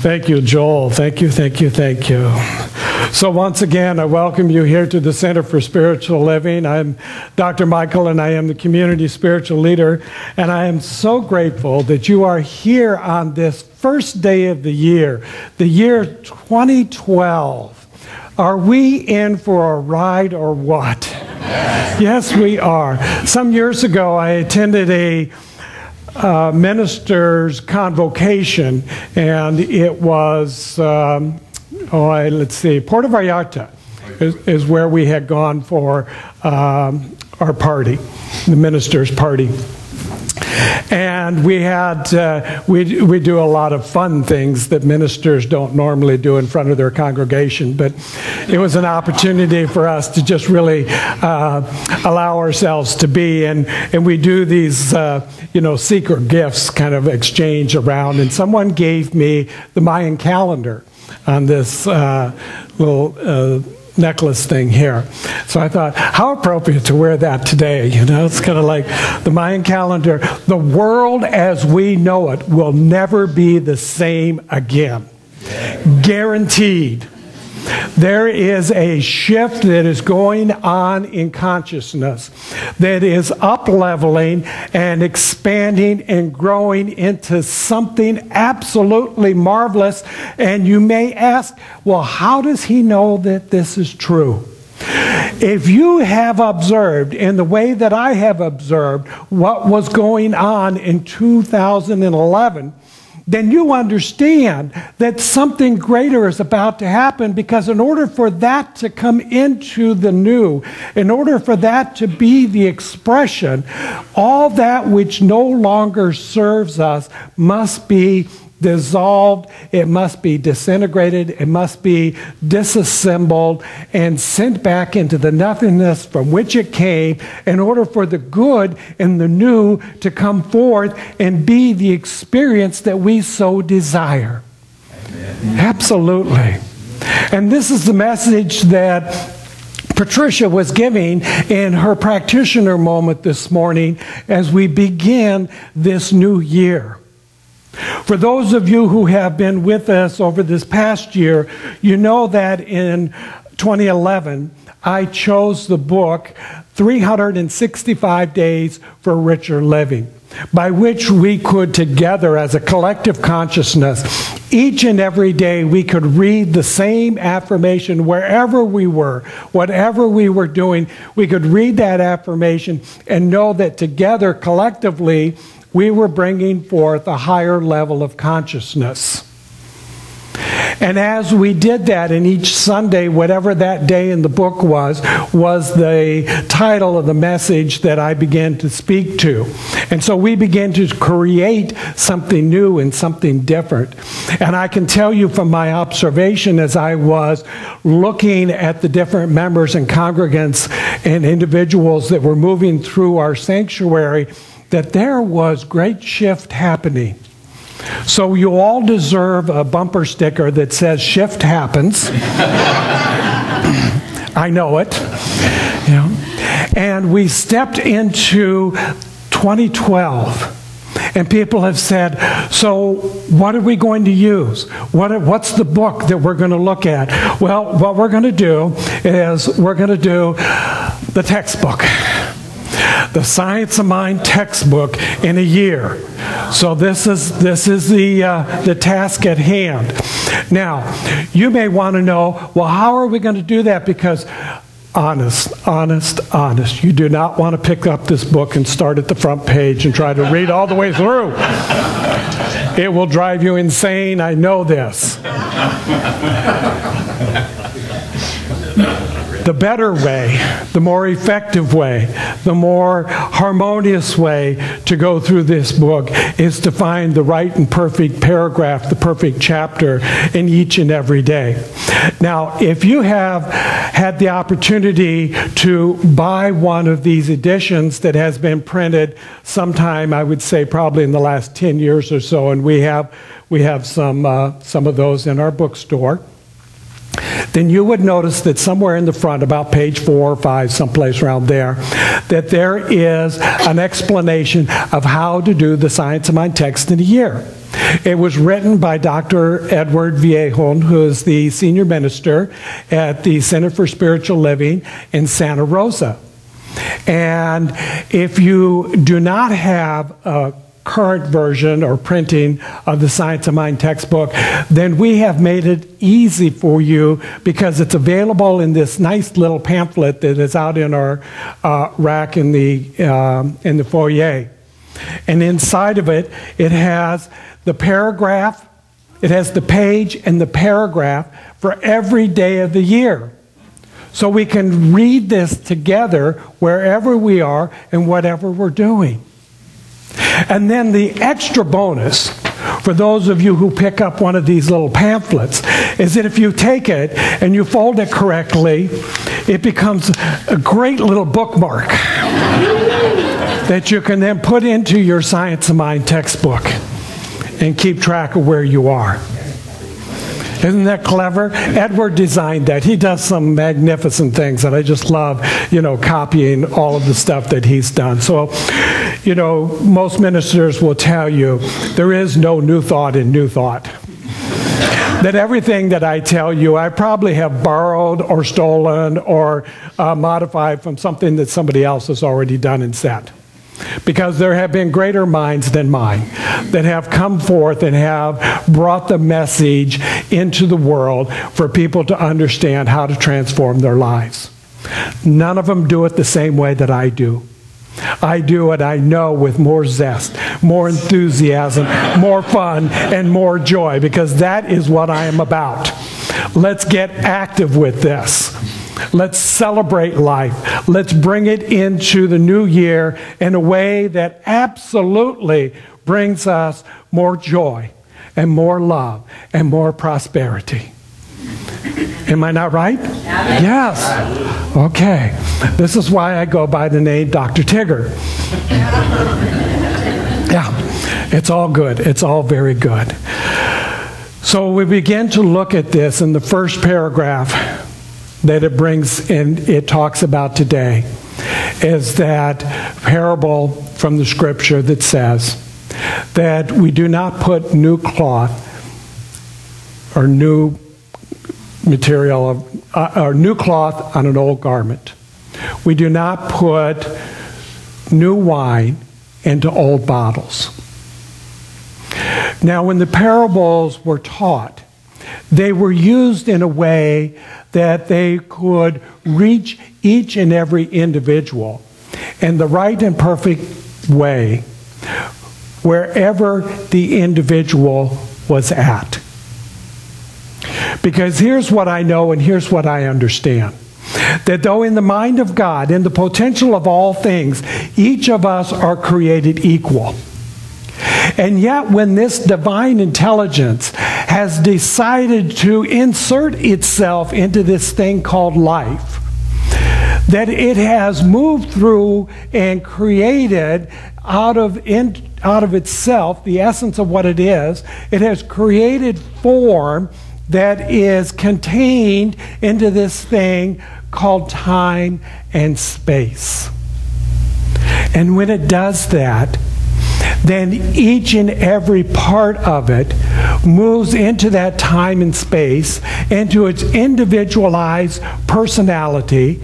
Thank you, Joel. Thank you, thank you, thank you. So once again, I welcome you here to the Center for Spiritual Living. I'm Dr. Michael, and I am the community spiritual leader. And I am so grateful that you are here on this first day of the year 2012. Are we in for a ride or what? Yes, we are. Some years ago, I attended a minister's convocation, and it was, let's see, Puerto Vallarta is where we had gone for our party, the minister's party. And we had, we do a lot of fun things that ministers don't normally do in front of their congregation, but it was an opportunity for us to just really allow ourselves to be, and we do these, secret gifts kind of exchange around, and someone gave me the Mayan calendar on this little necklace thing here. So I thought, how appropriate to wear that today. It's kind of like the Mayan calendar. The world as we know it will never be the same again. Guaranteed. There is a shift that is going on in consciousness that is up-leveling and expanding and growing into something absolutely marvelous. And you may ask, well, how does he know that this is true? If you have observed in the way that I have observed what was going on in 2011, then you understand that something greater is about to happen, because in order for that to come into the new, in order for that to be the expression, all that which no longer serves us must be dissolved, it must be disintegrated, it must be disassembled and sent back into the nothingness from which it came, in order for the good and the new to come forth and be the experience that we so desire. Amen. Absolutely. And this is the message that Patricia was giving in her practitioner moment this morning as we begin this new year. For those of you who have been with us over this past year, you know that in 2011, I chose the book 365 Days for Richer Living, by which we could together as a collective consciousness, each and every day we could read the same affirmation wherever we were, whatever we were doing, we could read that affirmation and know that together, collectively, we were bringing forth a higher level of consciousness. And as we did that, in each Sunday, whatever that day in the book was the title of the message that I began to speak to. And so we began to create something new and something different. And I can tell you from my observation as I was looking at the different members and congregants and individuals that were moving through our sanctuary, that there was great shift happening. So you all deserve a bumper sticker that says shift happens. I know it. And we stepped into 2012. And people have said, so what are we going to use? What's the book that we're going to look at? Well, what we're going to do is we're going to do the textbook. The Science of Mind textbook in a year. So this is the task at hand. Now, you may want to know, well, how are we going to do that? Because honest, you do not want to pick up this book and start at the front page and try to read all the way through. It will drive you insane, I know this. The better way, the more effective way, the more harmonious way to go through this book is to find the right and perfect paragraph, the perfect chapter in each and every day. Now, if you have had the opportunity to buy one of these editions that has been printed sometime, I would say probably in the last 10 years or so, and we have some of those in our bookstore, then you would notice that somewhere in the front, about page 4 or 5, someplace around there, that there is an explanation of how to do the Science of Mind text in a year. It was written by Dr. Edward Viejon, who is the senior minister at the Center for Spiritual Living in Santa Rosa. And if you do not have a current version or printing of the Science of Mind textbook, then we have made it easy for you because it's available in this nice little pamphlet that is out in our rack in the foyer. And inside of it, it has the paragraph, it has the page and the paragraph for every day of the year. So we can read this together wherever we are and whatever we're doing. And then the extra bonus for those of you who pick up one of these little pamphlets is that if you take it and you fold it correctly, it becomes a great little bookmark that you can then put into your Science of Mind textbook and keep track of where you are. Isn't that clever? Edward designed that. He does some magnificent things, and I just love, copying all of the stuff that he's done. So, most ministers will tell you there is no new thought in New Thought. That everything that I tell you, I probably have borrowed or stolen or modified from something that somebody else has already done and said. Because there have been greater minds than mine that have come forth and have brought the message into the world for people to understand how to transform their lives. None of them do it the same way that I do. I do it, I know, with more zest, more enthusiasm, more fun, and more joy, because that is what I am about. Let's get active with this. Let's celebrate life. Let's bring it into the new year in a way that absolutely brings us more joy and more love and more prosperity. Am I not right? Yes. Okay. This is why I go by the name Dr. Tigger. Yeah. It's all good. It's all very good. So we begin to look at this in the first paragraph that it brings and it talks about today is that parable from the scripture that says that we do not put new cloth or new material or new cloth on an old garment. We do not put new wine into old bottles. Now, when the parables were taught, they were used in a way that they could reach each and every individual in the right and perfect way wherever the individual was at. Because here's what I know and here's what I understand. That though in the mind of God, in the potential of all things, each of us are created equal. And yet when this divine intelligence has decided to insert itself into this thing called life, that it has moved through and created out of itself, the essence of what it has created form that is contained into this thing called time and space. And when it does that, then each and every part of it moves into that time and space, into its individualized personality.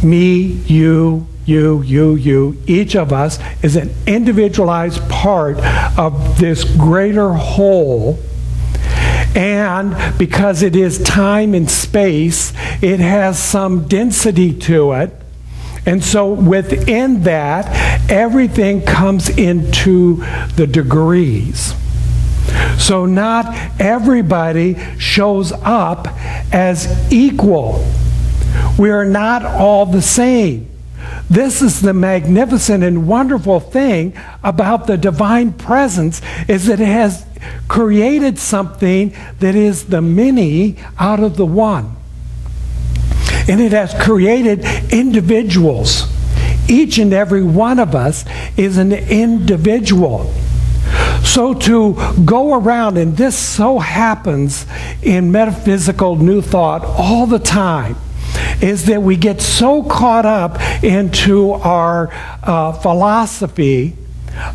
Me, you, each of us is an individualized part of this greater whole. And because it is time and space, it has some density to it. And so within that, everything comes into the degrees. So not everybody shows up as equal. We are not all the same. This is the magnificent and wonderful thing about the divine presence, is that it has created something that is the many out of the one. And it has created individuals. Each and every one of us is an individual. So to go around, and this so happens in metaphysical New Thought all the time, is that we get so caught up into our philosophy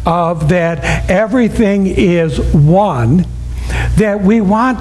of that everything is one, that we want